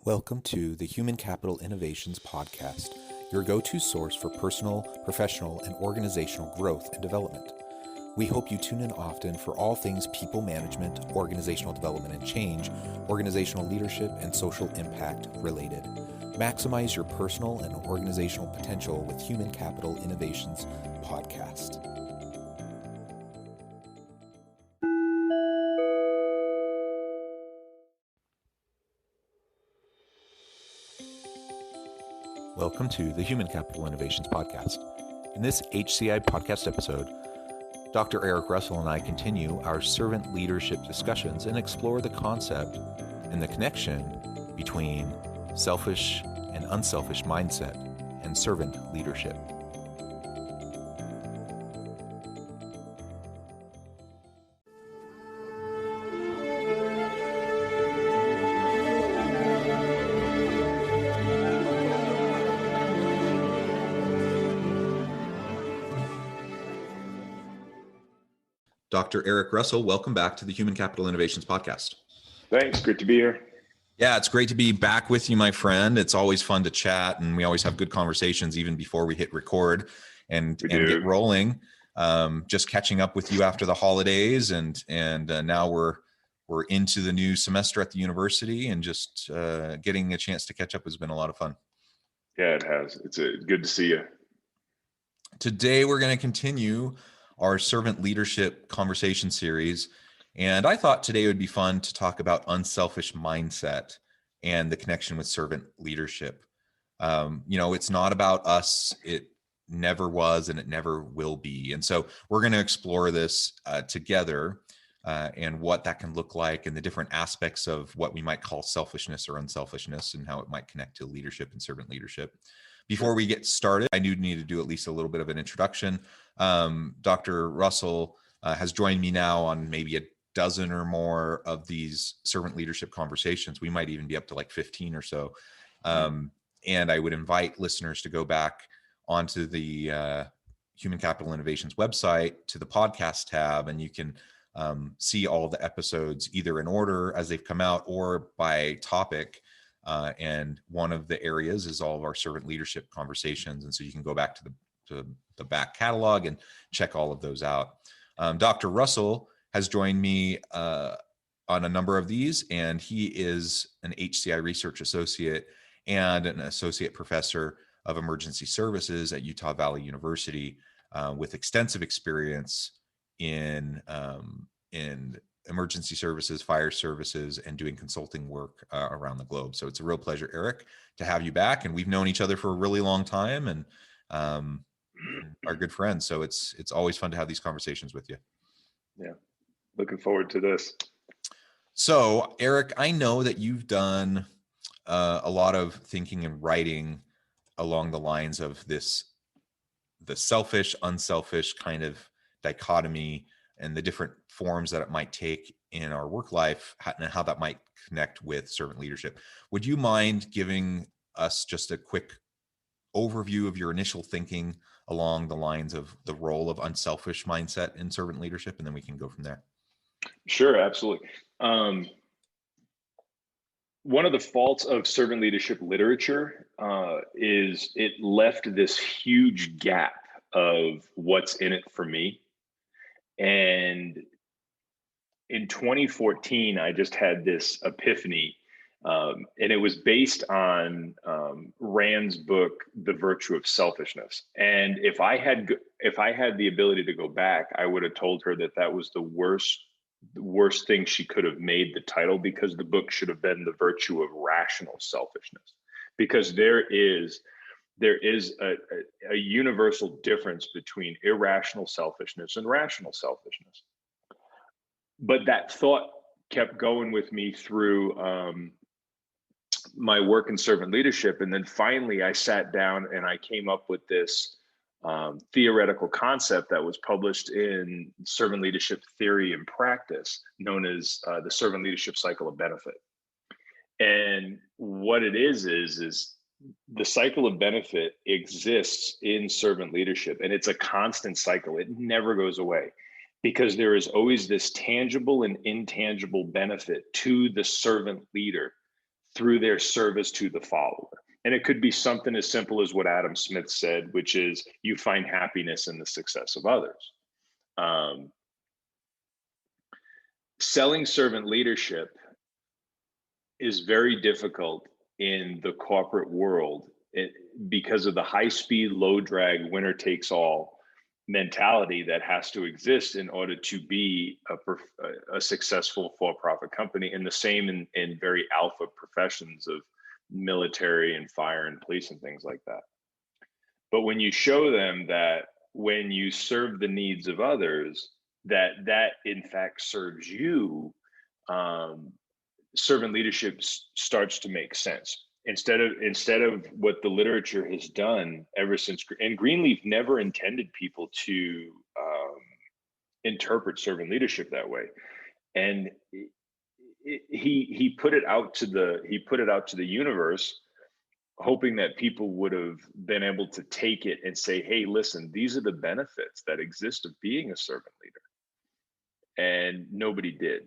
Welcome to the Human Capital Innovations Podcast, your go-to source for personal, professional, and organizational growth and development. We hope you tune in often for all things people management, organizational development and change, organizational leadership, and social impact related. Maximize your personal and organizational potential with Human Capital Innovations Podcast. Welcome to the Human Capital Innovations Podcast. In this HCI podcast episode, Dr. Eric Russell and I continue our servant leadership discussions and explore the concept and the connection between selfish and unselfish mindset and servant leadership. Dr. Eric Russell, welcome back to the Human Capital Innovations Podcast. Thanks. Good to be here. Yeah, it's great to be back with you, my friend. It's always fun to chat, and we always have good conversations even before we hit record and get rolling. Just catching up with you after the holidays, and now we're into the new semester at the university, and just getting a chance to catch up has been a lot of fun. Yeah, it has. It's good to see you. Today, we're going to continue our servant leadership conversation series. And I thought today would be fun to talk about unselfish mindset and the connection with servant leadership. It's not about us. It never was, and it never will be. And so we're going to explore this together and what that can look like, and the different aspects of what we might call selfishness or unselfishness, and how it might connect to leadership and servant leadership. Before we get started, I do need to do at least a little bit of an introduction. Dr. Russell has joined me now on maybe a dozen or more of these servant leadership conversations. We might even be up to like 15 or so. And I would invite listeners to go back onto the Human Capital Innovations website to the podcast tab, and you can see all the episodes either in order as they've come out or by topic. And one of the areas is all of our servant leadership conversations. And so you can go back to the back catalog and check all of those out. Dr. Russell has joined me on a number of these, and he is an HCI research associate and an associate professor of emergency services at Utah Valley University, with extensive experience in emergency services, fire services, and doing consulting work around the globe. So it's a real pleasure, Eric, to have you back. And we've known each other for a really long time, and are good friends. So it's always fun to have these conversations with you. Yeah, looking forward to this. So, Eric, I know that you've done a lot of thinking and writing along the lines of the selfish, unselfish kind of dichotomy, and the different forms that it might take in our work life, and how that might connect with servant leadership. Would you mind giving us just a quick overview of your initial thinking along the lines of the role of unselfish mindset in servant leadership, and then we can go from there? Sure, absolutely. One of the faults of servant leadership literature is it left this huge gap of what's in it for me. And in 2014, I just had this epiphany, and it was based on Rand's book, The Virtue of Selfishness. And if I had the ability to go back, I would have told her that was the worst thing she could have made the title, because the book should have been The Virtue of Rational Selfishness, because there is a universal difference between irrational selfishness and rational selfishness. But that thought kept going with me through my work in servant leadership. And then finally I sat down and I came up with this theoretical concept that was published in Servant Leadership Theory and Practice, known as the Servant Leadership Cycle of Benefit. And what it is the cycle of benefit exists in servant leadership, and it's a constant cycle. It never goes away, because there is always this tangible and intangible benefit to the servant leader through their service to the follower. And it could be something as simple as what Adam Smith said, which is you find happiness in the success of others. Um, Selling servant leadership is very difficult in the corporate world because of the high speed, low drag, winner takes all mentality that has to exist in order to be a successful for-profit company, and the same in very alpha professions of military and fire and police and things like that. But when you show them that when you serve the needs of others, that in fact serves you, servant leadership starts to make sense. Instead of what the literature has done ever since, and Greenleaf never intended people to interpret servant leadership that way, and he put it out to the universe, hoping that people would have been able to take it and say, hey, listen, these are the benefits that exist of being a servant leader. And nobody did.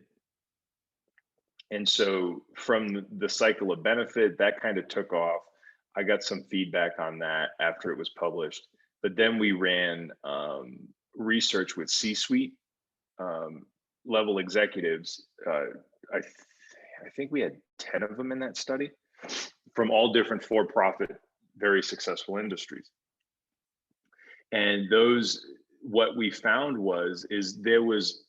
And so from the cycle of benefit, that kind of took off. I got some feedback on that after it was published. But then we ran research with C-suite level executives. I think we had 10 of them in that study from all different for-profit, very successful industries. And what we found is there was,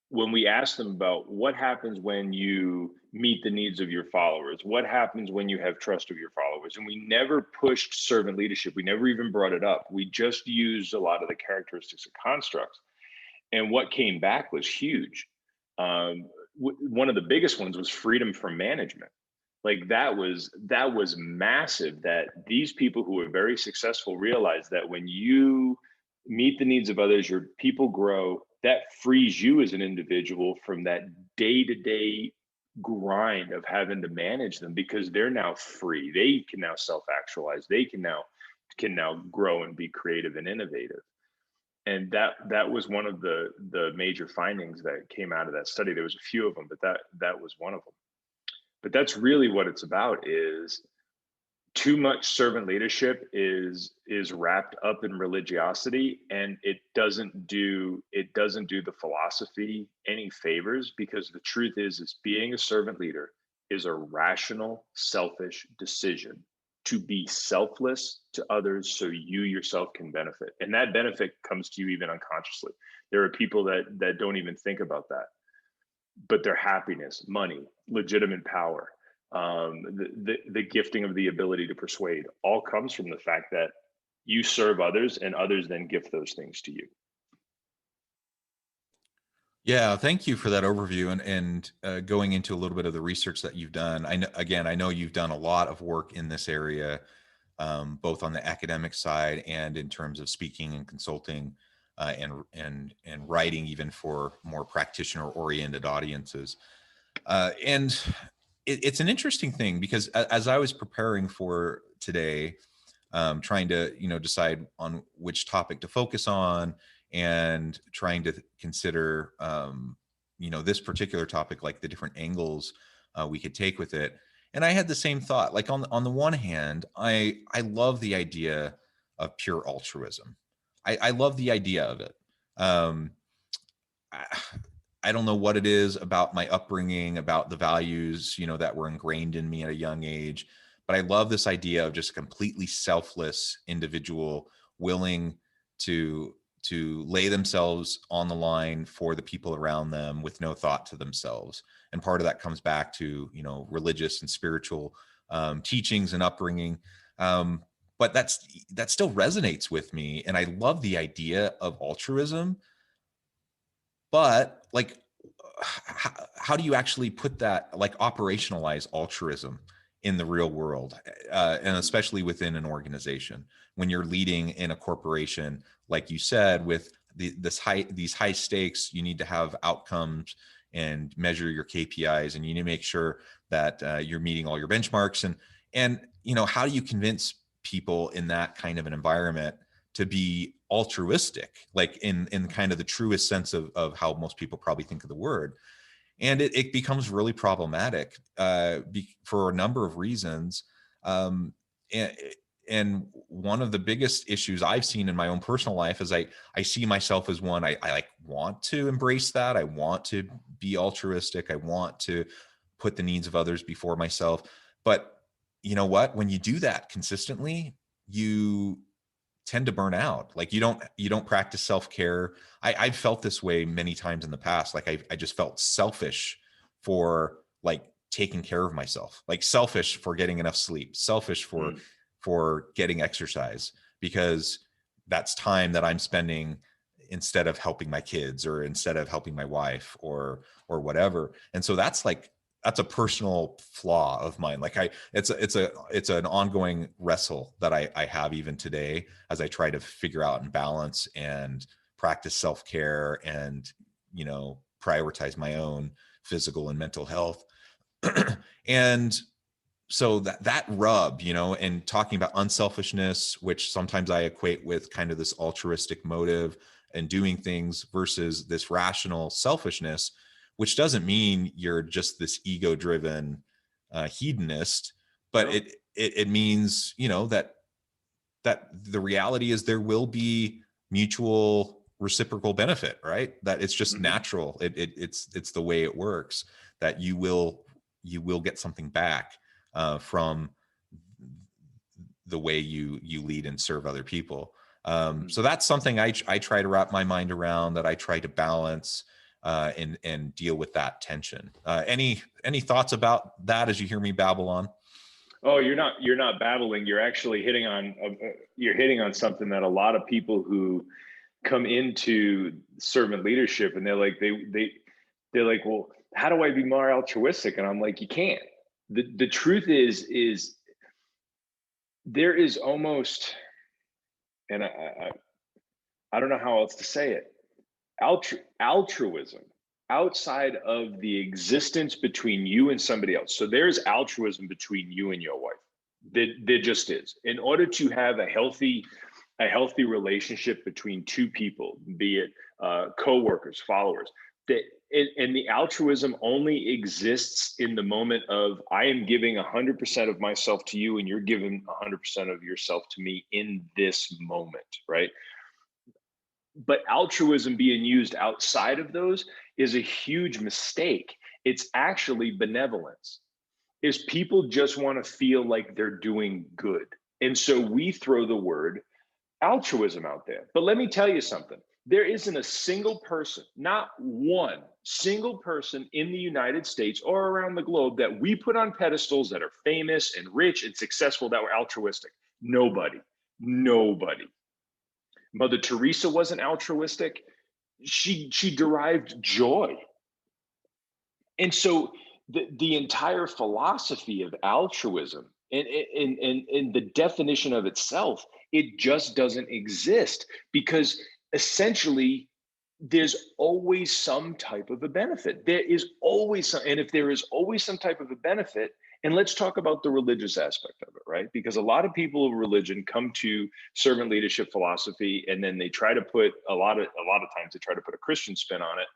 when we asked them about what happens when you meet the needs of your followers, what happens when you have trust of your followers, and we never pushed servant leadership. We never even brought it up. We just used a lot of the characteristics of constructs. And what came back was huge. One of the biggest ones was freedom from management. Like that was massive, that these people who are very successful realize that when you meet the needs of others, your people grow. That frees you as an individual from that day-to-day grind of having to manage them, because they're now free. They can now self-actualize. They can now grow and be creative and innovative. And that was one of the major findings that came out of that study. There was a few of them, but that was one of them. But that's really what it's about, is too much servant leadership is wrapped up in religiosity, and it doesn't do the philosophy any favors, because the truth is being a servant leader is a rational, selfish decision to be selfless to others so you yourself can benefit. And that benefit comes to you even unconsciously. There are people that don't even think about that, but their happiness, money, legitimate power, the gifting of the ability to persuade, all comes from the fact that you serve others and others then gift those things to you. Yeah, thank you for that overview and going into a little bit of the research that you've done. I know you've done a lot of work in this area, both on the academic side and in terms of speaking and consulting, and writing, even for more practitioner-oriented audiences. And it's an interesting thing, because as I was preparing for today, trying to decide on which topic to focus on, and trying to consider this particular topic, like the different angles we could take with it. And I had the same thought. Like on the one hand, I love the idea of pure altruism. I love the idea of it. I don't know what it is about my upbringing, about the values, that were ingrained in me at a young age, but I love this idea of just a completely selfless individual willing to lay themselves on the line for the people around them with no thought to themselves. And part of that comes back to, religious and spiritual teachings and upbringing. But that still resonates with me. And I love the idea of altruism. But like, how do you actually put that, like operationalize altruism in the real world, and especially within an organization, when you're leading in a corporation, like you said, with these high stakes? You need to have outcomes and measure your KPIs, and you need to make sure that you're meeting all your benchmarks. And how do you convince people in that kind of an environment to be altruistic, like in kind of the truest sense of how most people probably think of the word? And it becomes really problematic for a number of reasons. Um, and, and one of the biggest issues I've seen in my own personal life is I see myself as one, I like want to embrace that. I want to be altruistic. I want to put the needs of others before myself. But you know what? When you do that consistently, you tend to burn out. Like you don't practice self-care. I've felt this way many times in the past. Like I just felt selfish for like taking care of myself, like selfish for getting enough sleep, selfish Mm, for getting exercise, because that's time that I'm spending instead of helping my kids or instead of helping my wife or whatever. And so that's a personal flaw of mine. Like it's an ongoing wrestle that I have even today as I try to figure out and balance and practice self-care and, you know, prioritize my own physical and mental health. And so that rub, you know, and talking about unselfishness, which sometimes I equate with kind of this altruistic motive and doing things versus this rational selfishness, which doesn't mean you're just this ego driven hedonist, but no. it means, you know, that the reality is there will be mutual reciprocal benefit, right? That it's just Hmm. natural. It's the way it works, that you will get something back from the way you lead and serve other people. Hmm. So that's something I try to wrap my mind around, that I try to balance and deal with that tension. Any thoughts about that as you hear me babble on? Oh, you're not battling. You're actually hitting on you're hitting on something that a lot of people who come into servant leadership, and they're like, well, how do I be more altruistic? And I'm like, you can't. The truth is there is almost, and I don't know how else to say it, altruism outside of the existence between you and somebody else. So there's altruism between you and your wife. There just is. In order to have a healthy relationship between two people, be it co-workers, followers, that and the altruism only exists in the moment of I am giving 100% of myself to you and you're giving 100% of yourself to me in this moment, right? But altruism being used outside of those is a huge mistake. It's actually benevolence. Is people just want to feel like they're doing good. And so we throw the word altruism out there. But let me tell you something. There isn't a single person, not one single person in the United States or around the globe that we put on pedestals that are famous and rich and successful that were altruistic. Nobody. Nobody. Mother Teresa wasn't altruistic. She derived joy. And so the entire philosophy of altruism and the definition of itself, it just doesn't exist because essentially there's always some type of a benefit. There is always some, and if there is always some type of a benefit, and let's talk about the religious aspect of it, right? Because a lot of people of religion come to servant leadership philosophy, and then they try to put a lot of times they try to put a Christian spin on it.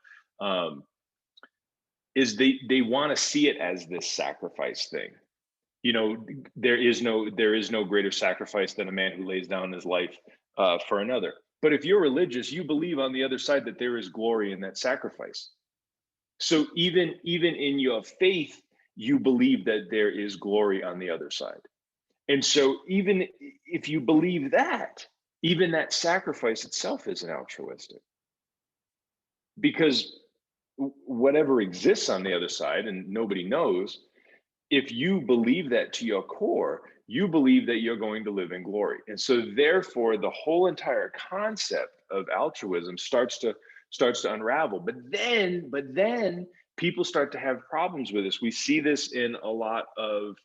Is they want to see it as this sacrifice thing. You know, there is no greater sacrifice than a man who lays down his life for another. But if you're religious, you believe on the other side that there is glory in that sacrifice. So even in your faith, you believe that there is glory on the other side. And so even if you believe that, even that sacrifice itself isn't altruistic because whatever exists on the other side and nobody knows, if you believe that to your core, you believe that you're going to live in glory. And so therefore the whole entire concept of altruism starts to unravel. But then people start to have problems with this. We see this in a lot of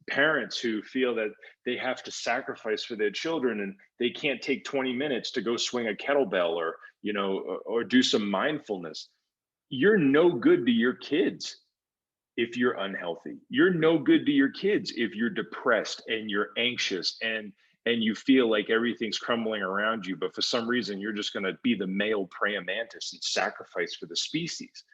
parents who feel that they have to sacrifice for their children and they can't take 20 minutes to go swing a kettlebell or or do some mindfulness. You're no good to your kids if you're unhealthy. You're no good to your kids if you're depressed and you're anxious and you feel like everything's crumbling around you, but for some reason you're just going to be the male praying mantis and sacrifice for the species.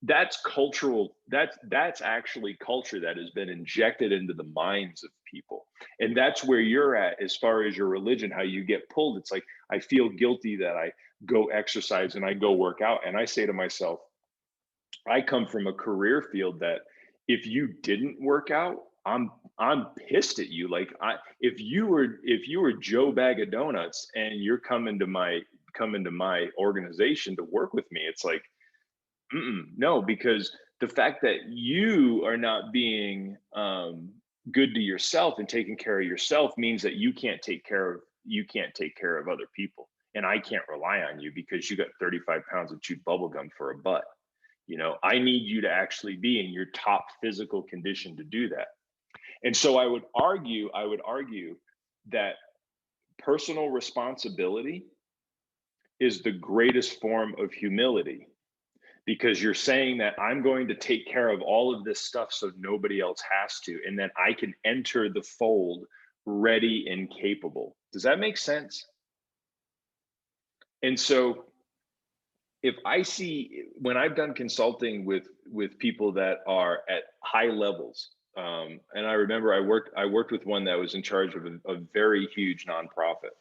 that's cultural. That's actually culture that has been injected into the minds of people. And that's where you're at as far as your religion, how you get pulled. It's like, I feel guilty that I go exercise and I go work out. And I say to myself, I come from a career field that if you didn't work out, I'm pissed at you. Like, if you were Joe Bag of Donuts and you're coming to my organization to work with me, it's like, no, because the fact that you are not being good to yourself and taking care of yourself means that you can't take care of other people, and I can't rely on you because you got 35 pounds of chewed bubble gum for a butt. I need you to actually be in your top physical condition to do that. And so I would argue that personal responsibility is the greatest form of humility, because you're saying that I'm going to take care of all of this stuff so nobody else has to, and then I can enter the fold ready and capable. Does that make sense? And so if I see, when I've done consulting with people that are at high levels, and I remember I worked with one that was in charge of a very huge nonprofit,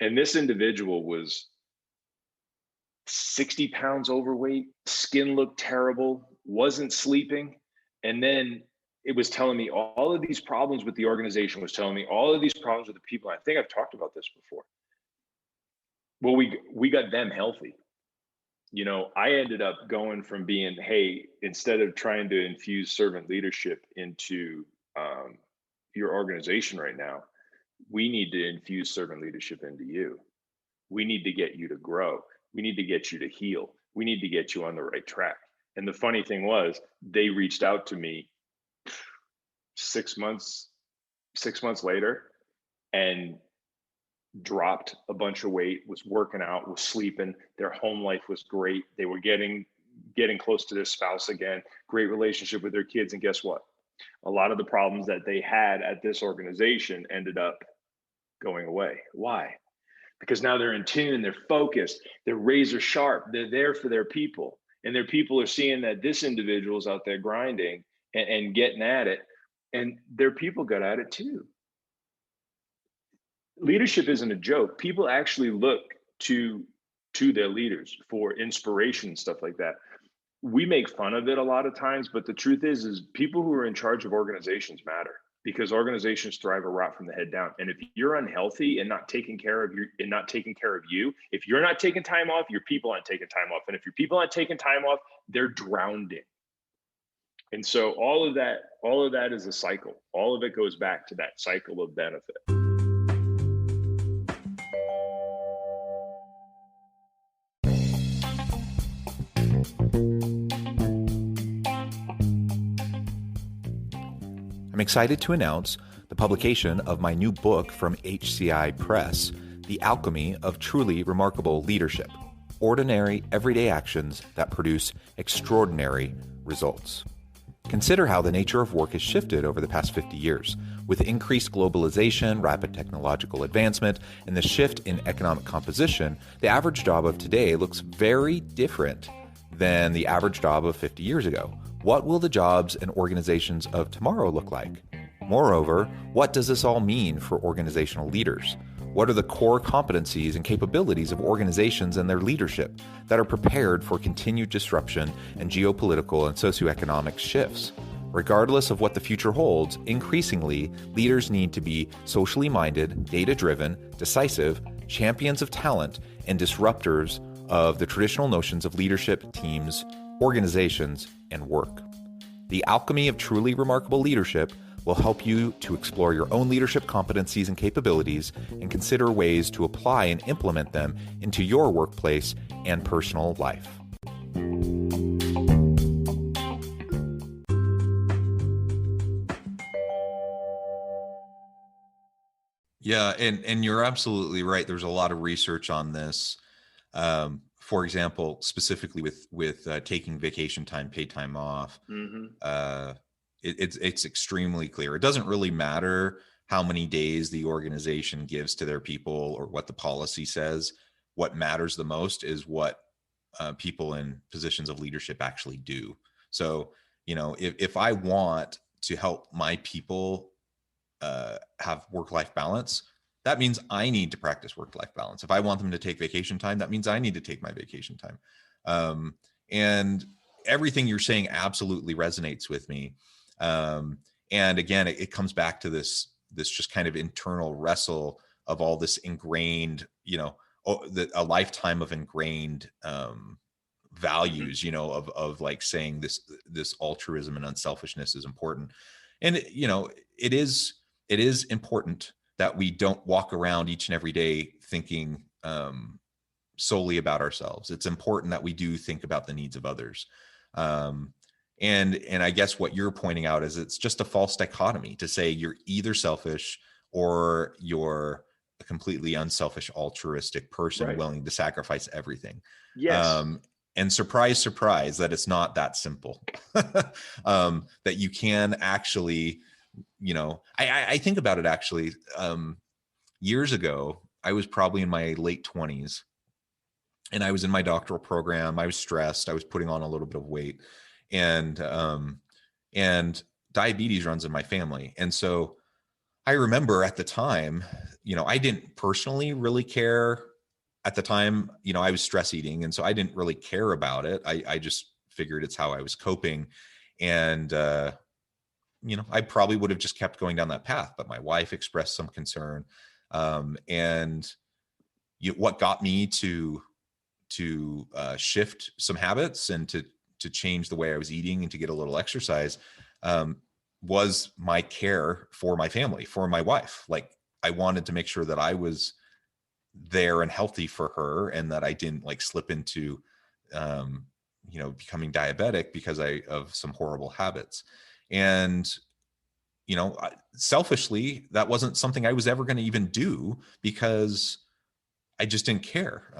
and this individual was 60 pounds overweight, skin looked terrible, wasn't sleeping. And then it was telling me all of these problems with the organization, was telling me all of these problems with the people. I think I've talked about this before. Well, we got them healthy. I ended up going from being, hey, instead of trying to infuse servant leadership into your organization right now, we need to infuse servant leadership into you. We need to get you to grow. We need to get you to heal. We need to get you on the right track. And the funny thing was, they reached out to me 6 months later, and dropped a bunch of weight, was working out, was sleeping. Their home life was great. They were getting close to their spouse again, great relationship with their kids. And guess what? A lot of the problems that they had at this organization ended up going away. Why? Because now they're in tune, they're focused, they're razor sharp, they're there for their people. And their people are seeing that this individual's out there grinding and getting at it. And their people got at it too. Leadership isn't a joke. People actually look to their leaders for inspiration and stuff like that. We make fun of it a lot of times, but the truth is people who are in charge of organizations matter, because organizations thrive a rot from the head down. And if you're unhealthy and not taking care of you, if you're not taking time off, your people aren't taking time off. And if your people aren't taking time off, they're drowning. And so all of that is a cycle. All of it goes back to that cycle of benefit. I'm excited to announce the publication of my new book from HCI Press, The Alchemy of Truly Remarkable Leadership: Ordinary, Everyday Actions That Produce Extraordinary Results. Consider how the nature of work has shifted over the past 50 years. With increased globalization, rapid technological advancement, and the shift in economic composition, the average job of today looks very different than the average job of 50 years ago. What will the jobs and organizations of tomorrow look like? Moreover, what does this all mean for organizational leaders? What are the core competencies and capabilities of organizations and their leadership that are prepared for continued disruption and geopolitical and socioeconomic shifts? Regardless of what the future holds, increasingly, leaders need to be socially minded, data-driven, decisive, champions of talent, and disruptors of the traditional notions of leadership, teams, organizations, and work. The Alchemy of Truly Remarkable Leadership will help you to explore your own leadership competencies and capabilities and consider ways to apply and implement them into your workplace and personal life. Yeah, and you're absolutely right. There's a lot of research on this. For example, specifically with taking vacation time, paid time off, it's extremely clear. It doesn't really matter how many days the organization gives to their people or what the policy says. What matters the most is what people in positions of leadership actually do. So, if I want to help my people have work-life balance, that means I need to practice work-life balance. If I want them to take vacation time, that means I need to take my vacation time. And everything you're saying absolutely resonates with me. And again, it comes back to this just kind of internal wrestle of all this ingrained, a lifetime of ingrained Hmm. values, of like saying this altruism and unselfishness is important. And it is important that we don't walk around each and every day thinking solely about ourselves. It's important that we do think about the needs of others. Um, and I guess what you're pointing out is it's just a false dichotomy to say you're either selfish or you're a completely unselfish, altruistic person Right. willing to sacrifice everything. Yes. Um, and surprise, surprise, that it's not that simple. That you can actually, I think about it actually. Years ago, I was probably in my late 20s, and I was in my doctoral program. I was stressed. I was putting on a little bit of weight, and and diabetes runs in my family. And so I remember at the time, I didn't personally really care at the time. I was stress eating, and so I didn't really care about it. I just figured it's how I was coping, and I probably would have just kept going down that path. But my wife expressed some concern, and what got me to shift some habits and to change the way I was eating and to get a little exercise, um, was my care for my family, for my wife. Like, I wanted to make sure that I was there and healthy for her, and that I didn't like slip into, um, becoming diabetic because of some horrible habits. And selfishly, that wasn't something I was ever going to even do because I just didn't care.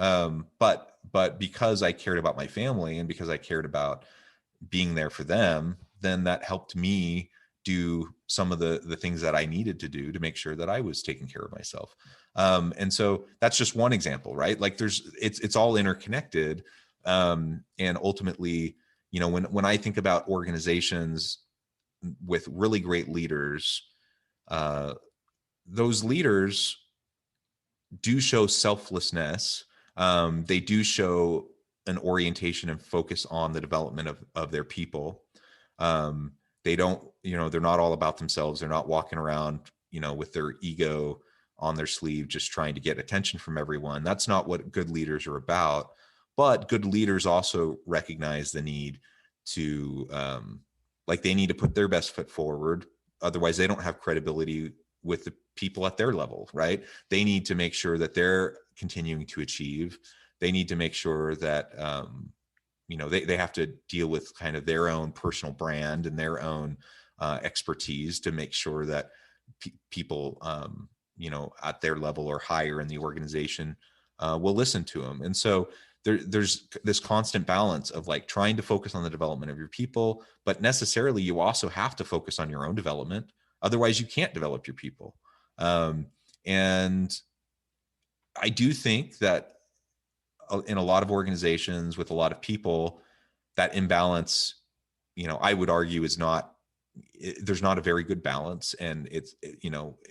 But because I cared about my family and because I cared about being there for them, then that helped me do some of the things that I needed to do to make sure that I was taking care of myself. And so that's just one example, right? Like it's all interconnected. And ultimately, when I think about organizations with really great leaders, uh, those leaders do show selflessness. They do show an orientation and focus on the development of their people. Um, they don't, they're not all about themselves. They're not walking around, with their ego on their sleeve, just trying to get attention from everyone. That's not what good leaders are about. But good leaders also recognize the need to, like, they need to put their best foot forward. Otherwise, they don't have credibility with the people at their level, right? They need to make sure that they're continuing to achieve. They need to make sure that they have to deal with kind of their own personal brand and their own expertise to make sure that people at their level or higher in the organization will listen to them. And so there's this constant balance of like trying to focus on the development of your people, but necessarily you also have to focus on your own development. Otherwise, you can't develop your people. Um, and I do think that in a lot of organizations with a lot of people, that imbalance, I would argue is not, there's not a very good balance. And it's,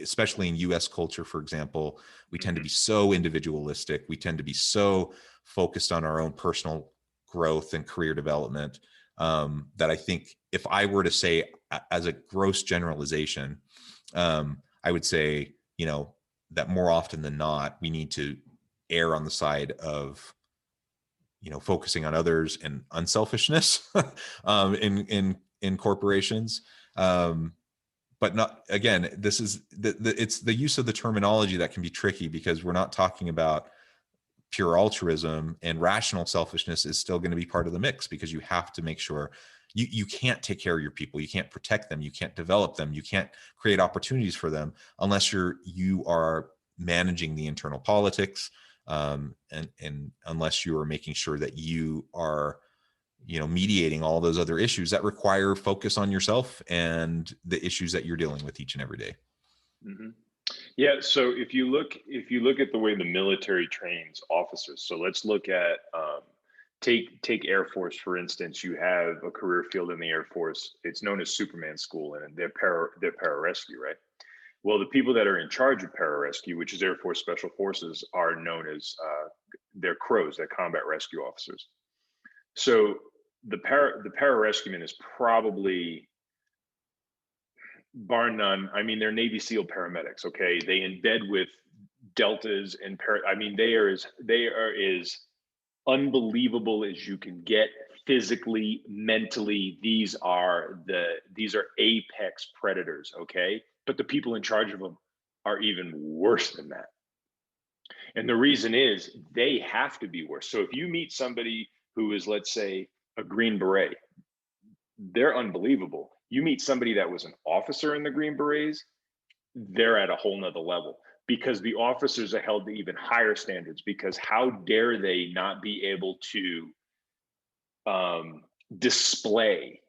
especially in US culture, for example, we tend to Hmm. be so individualistic. We tend to be so focused on our own personal growth and career development, that I think if I were to say as a gross generalization, I would say, that more often than not, we need to err on the side of, focusing on others and unselfishness, in corporations. Um, but not, again, this is it's the use of the terminology that can be tricky, because we're not talking about pure altruism, and rational selfishness is still going to be part of the mix, because you have to make sure you can't take care of your people, you can't protect them, you can't develop them, you can't create opportunities for them unless you are managing the internal politics, and unless you are making sure that you are mediating all those other issues that require focus on yourself and the issues that you're dealing with each and every day. Hmm. Yeah. So if you look at the way the military trains officers, so let's look at take Air Force, for instance. You have a career field in the Air Force. It's known as Superman School, and they're pararescue, right? Well, the people that are in charge of pararescue, which is Air Force Special Forces, are known as they're CROs, they're combat rescue officers. So the pararescueman is probably, bar none, I mean, they're Navy SEAL paramedics. Okay, they embed with deltas and I mean, they are as unbelievable as you can get physically, mentally. These are apex predators. Okay, but the people in charge of them are even worse than that. And the reason is they have to be worse. So if you meet somebody who is, let's say, a Green Beret, they're unbelievable. You meet somebody that was an officer in the Green Berets, they're at a whole nother level, because the officers are held to even higher standards, because how dare they not be able to display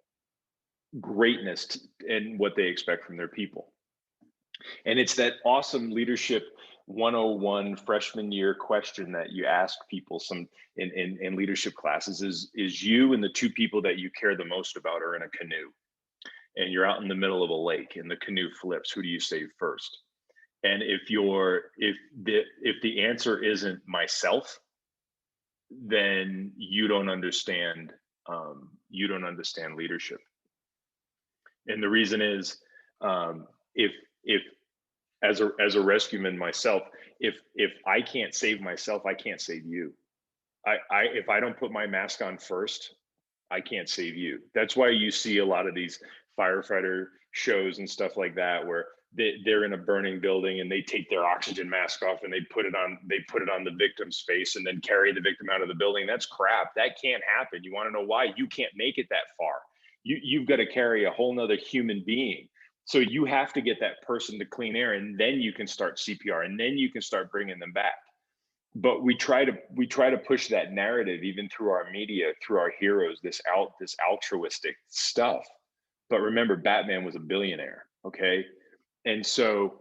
greatness and what they expect from their people. And it's that awesome leadership 101 freshman year question that you ask people some in leadership classes is you and the two people that you care the most about are in a canoe, and you're out in the middle of a lake and the canoe flips. Who do you save first? And if the answer isn't myself, then you don't understand leadership. And the reason is, if as a rescueman myself, if I can't save myself, I can't save you. If I don't put my mask on first, I can't save you. That's why you see a lot of these firefighter shows and stuff like that, where they're in a burning building and they take their oxygen mask off and they put it on the victim's face and then carry the victim out of the building. That's crap. That can't happen. You want to know why? You can't make it that far. You've got to carry a whole nother human being. So you have to get that person to clean air, and then you can start CPR, and then you can start bringing them back. But we try to push that narrative even through our media, through our heroes, this altruistic stuff. But remember, Batman was a billionaire, okay? And so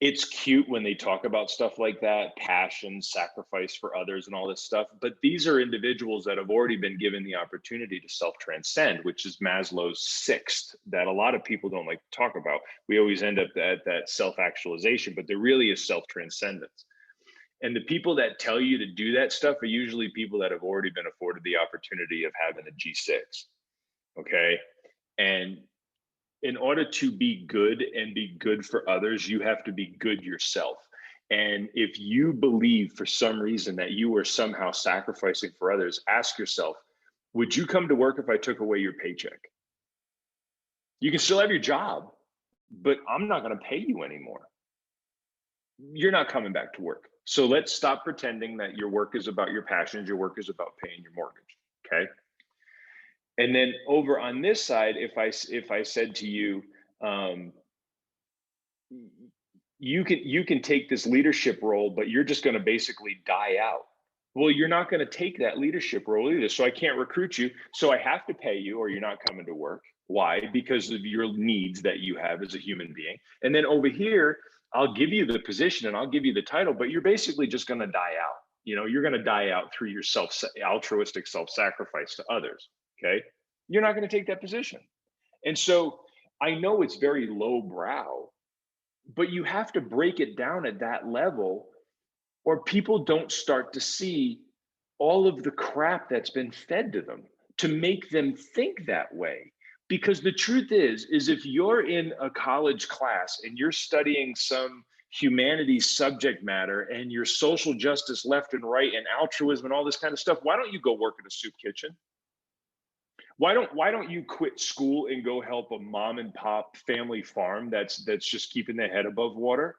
it's cute when they talk about stuff like that, passion, sacrifice for others, and all this stuff. But these are individuals that have already been given the opportunity to self-transcend, which is Maslow's sixth, that a lot of people don't like to talk about. We always end up at that self-actualization, but there really is self-transcendence. And the people that tell you to do that stuff are usually people that have already been afforded the opportunity of having a G6. Okay. And in order to be good and be good for others, you have to be good yourself. And if you believe for some reason that you are somehow sacrificing for others, ask yourself, would you come to work if I took away your paycheck? You can still have your job, but I'm not going to pay you anymore. You're not coming back to work. So let's stop pretending that your work is about your passions. Your work is about paying your mortgage. Okay. And then over on this side, if I said to you, you can take this leadership role, but you're just going to basically die out. Well, you're not going to take that leadership role either. So I can't recruit you. So I have to pay you, or you're not coming to work. Why? Because of your needs that you have as a human being. And then over here, I'll give you the position and I'll give you the title, but you're basically just going to die out. You're going to die out through your altruistic self-sacrifice to others. Okay. You're not going to take that position. And so I know it's very lowbrow, but you have to break it down at that level, or people don't start to see all of the crap that's been fed to them to make them think that way. Because the truth is if you're in a college class and you're studying some humanities subject matter and your social justice left and right and altruism and all this kind of stuff, why don't you go work in a soup kitchen? Why don't you quit school and go help a mom and pop family farm that's just keeping their head above water?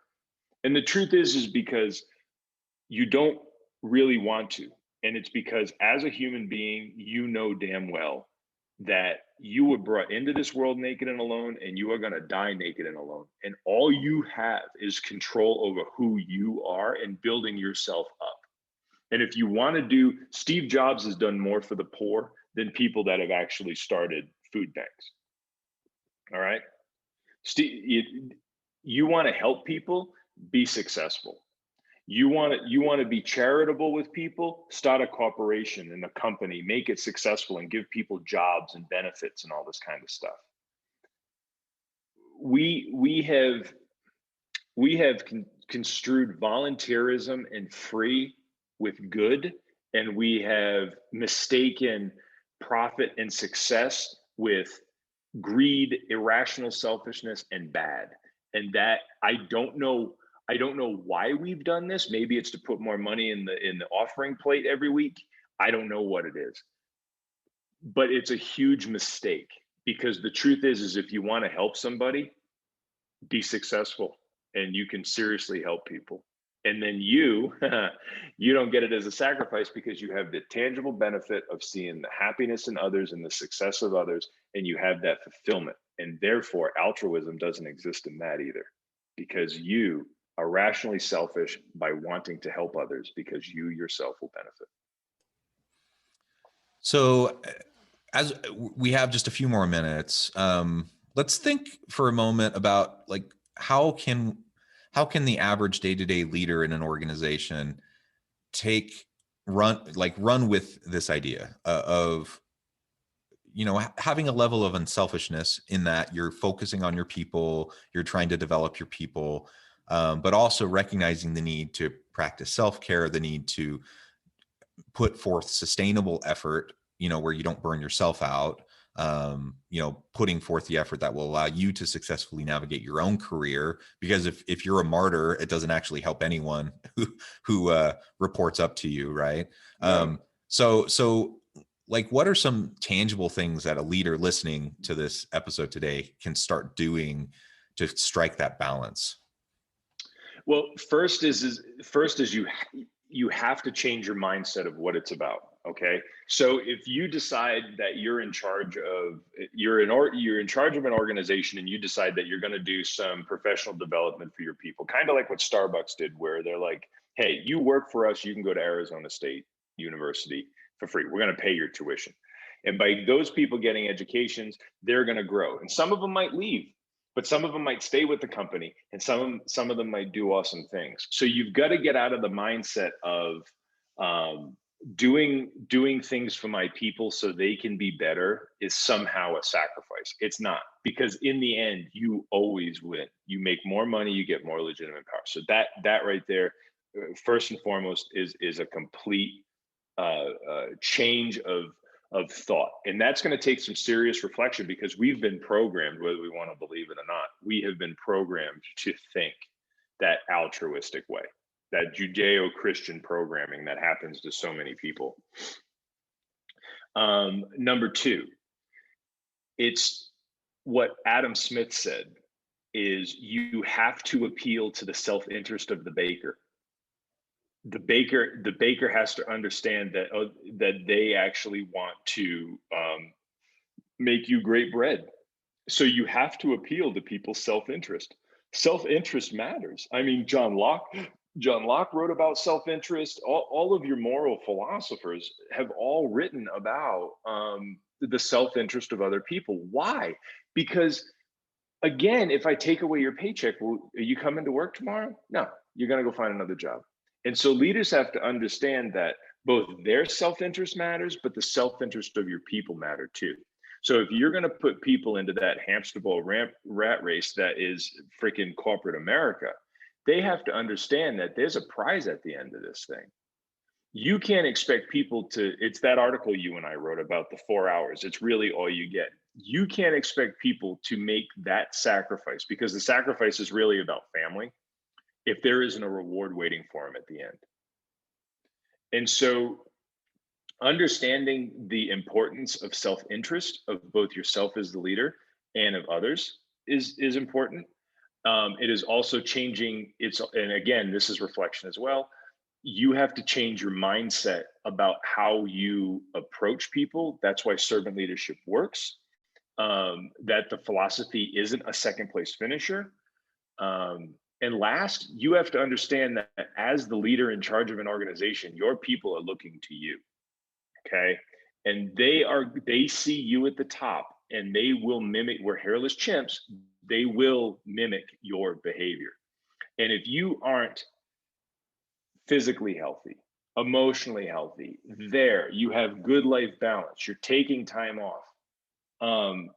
And the truth is because you don't really want to. And it's because as a human being, you know damn well that you were brought into this world naked and alone, and you are going to die naked and alone. And all you have is control over who you are and building yourself up. And if you want to do, Steve Jobs has done more for the poor than people that have actually started food banks. All right. Steve, you want to help people be successful. You want to be charitable with people, start a corporation and a company, make it successful and give people jobs and benefits and all this kind of stuff. We have construed volunteerism and free with good, and we have mistaken profit and success with greed, irrational selfishness, and bad. And that I don't know why we've done this. Maybe it's to put more money in the offering plate every week. I don't know what it is. But it's a huge mistake, because the truth is if you want to help somebody, be successful and you can seriously help people. And then you you don't get it as a sacrifice, because you have the tangible benefit of seeing the happiness in others and the success of others, and you have that fulfillment. And therefore altruism doesn't exist in that either, because you are rationally selfish by wanting to help others because you yourself will benefit. So, as we have just a few more minutes, let's think for a moment about like how can the average day-to-day leader in an organization run with this idea of having a level of unselfishness, in that you're focusing on your people, you're trying to develop your people, but also recognizing the need to practice self-care, the need to put forth sustainable effort, where you don't burn yourself out, putting forth the effort that will allow you to successfully navigate your own career. Because if you're a martyr, it doesn't actually help anyone who reports up to you, right? Right. So like, what are some tangible things that a leader listening to this episode today can start doing to strike that balance? Well, first is you have to change your mindset of what it's about. Okay, so if you decide that you're in charge of an organization, and you decide that you're going to do some professional development for your people, kind of like what Starbucks did, where they're like, "Hey, you work for us, you can go to Arizona State University for free. We're going to pay your tuition." And by those people getting educations, they're going to grow, and some of them might leave, but some of them might stay with the company, and some of them might do awesome things. So you've got to get out of the mindset of doing things for my people so they can be better is somehow a sacrifice. It's not, because in the end you always win. You make more money, you get more legitimate power. So that right there, first and foremost, is a complete change of thought. And that's going to take some serious reflection, because we've been programmed, whether we want to believe it or not, we have been programmed to think that altruistic way, that Judeo-Christian programming that happens to so many people. Number two, it's what Adam Smith said, is you have to appeal to the self-interest of the baker. The baker has to understand that they actually want to make you great bread. So you have to appeal to people's self-interest. Self-interest matters. I mean, John Locke wrote about self-interest. All of your moral philosophers have all written about the self-interest of other people. Why? Because, again, if I take away your paycheck, are you coming to work tomorrow? No, you're going to go find another job. And so leaders have to understand that both their self-interest matters, but the self-interest of your people matter too. So if you're going to put people into that hamster ball rat race that is freaking corporate America, they have to understand that there's a prize at the end of this thing. You can't expect people to, it's that article you and I wrote about the 4 hours. It's really all you get. You can't expect people to make that sacrifice, because the sacrifice is really about family, if there isn't a reward waiting for them at the end. And so understanding the importance of self-interest of both yourself as the leader and of others is important. It is also changing and again, this is reflection as well. You have to change your mindset about how you approach people. That's why servant leadership works. That the philosophy isn't a second place finisher. And last, you have to understand that as the leader in charge of an organization, your people are looking to you. Okay. And they see you at the top, and they will mimic. We're hairless chimps. They will mimic your behavior. And if you aren't physically healthy, emotionally healthy. There, you have good life balance. You're taking time off. Um,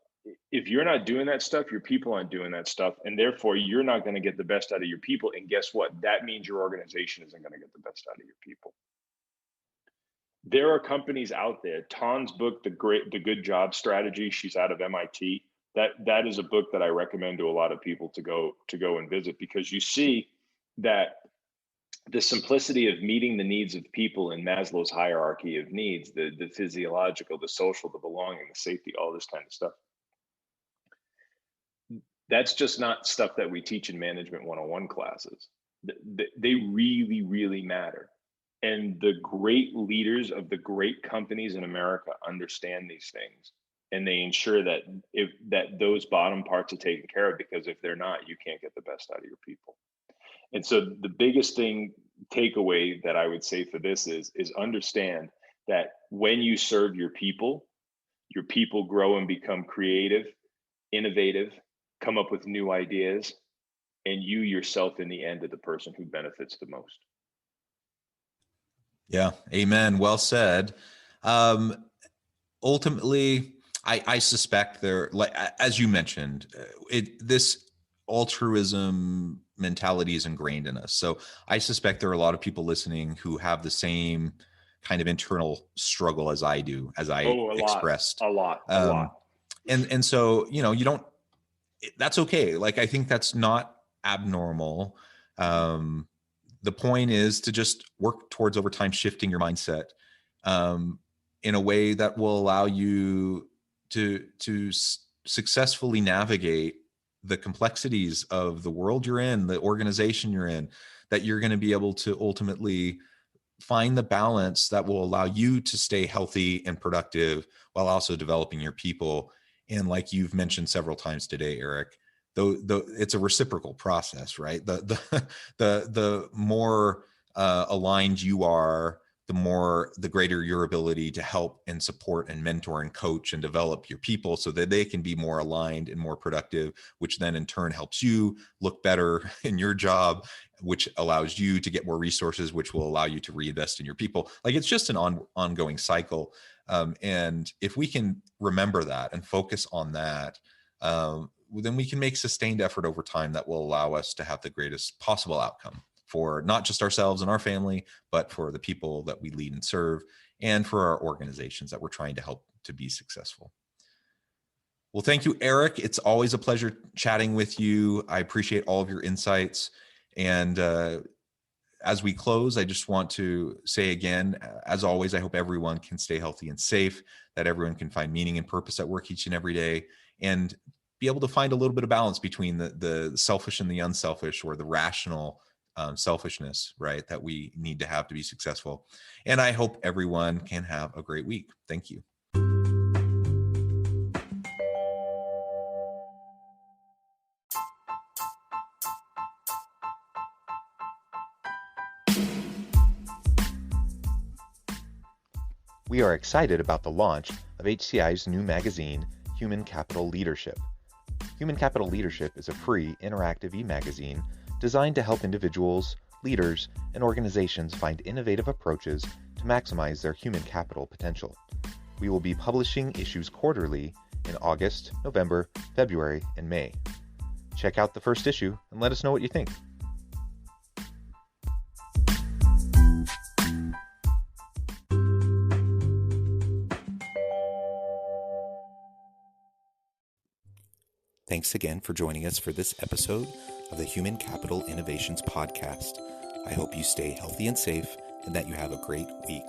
if you're not doing that stuff, your people aren't doing that stuff, and therefore you're not going to get the best out of your people. And guess what? That means your organization isn't going to get the best out of your people. There are companies out there. Tan's book, the Good Job Strategy. She's out of MIT. That is a book that I recommend to a lot of people to go and visit, because you see that the simplicity of meeting the needs of people in Maslow's hierarchy of needs, the physiological, the social, the belonging, the safety, all this kind of stuff. That's just not stuff that we teach in management 101 classes. They really, really matter. And the great leaders of the great companies in America understand these things, and they ensure that those bottom parts are taken care of, because if they're not, you can't get the best out of your people. And so the biggest takeaway that I would say for this is understand that when you serve your people grow and become creative, innovative, come up with new ideas, and you yourself in the end are the person who benefits the most. Yeah. Amen. Well said. Ultimately, I suspect there, like, as you mentioned, this altruism mentality is ingrained in us. So I suspect there are a lot of people listening who have the same kind of internal struggle as I do, as I expressed. A lot. And so, you don't, that's okay. Like, I think that's not abnormal. The point is to just work towards, over time, shifting your mindset in a way that will allow you to successfully navigate the complexities of the world you're in, the organization you're in, that you're going to be able to ultimately find the balance that will allow you to stay healthy and productive while also developing your people. And like you've mentioned several times today, Eric, though it's a reciprocal process, right? The more aligned you are, the greater your ability to help and support and mentor and coach and develop your people so that they can be more aligned and more productive, which then in turn helps you look better in your job, which allows you to get more resources, which will allow you to reinvest in your people. Like, it's just an ongoing cycle. And if we can remember that and focus on that, then we can make sustained effort over time that will allow us to have the greatest possible outcome for not just ourselves and our family, but for the people that we lead and serve, and for our organizations that we're trying to help to be successful. Well, thank you, Eric. It's always a pleasure chatting with you. I appreciate all of your insights. And as we close, I just want to say again, as always, I hope everyone can stay healthy and safe, that everyone can find meaning and purpose at work each and every day, and be able to find a little bit of balance between the selfish and the unselfish, or the rational selfishness, right, that we need to have to be successful. And I hope everyone can have a great week. Thank you. We are excited about the launch of HCI's new magazine, Human Capital Leadership. Human Capital Leadership is a free, interactive e-magazine designed to help individuals, leaders, and organizations find innovative approaches to maximize their human capital potential. We will be publishing issues quarterly in August, November, February, and May. Check out the first issue and let us know what you think. Thanks again for joining us for this episode of the Human Capital Innovations Podcast. I hope you stay healthy and safe, and that you have a great week.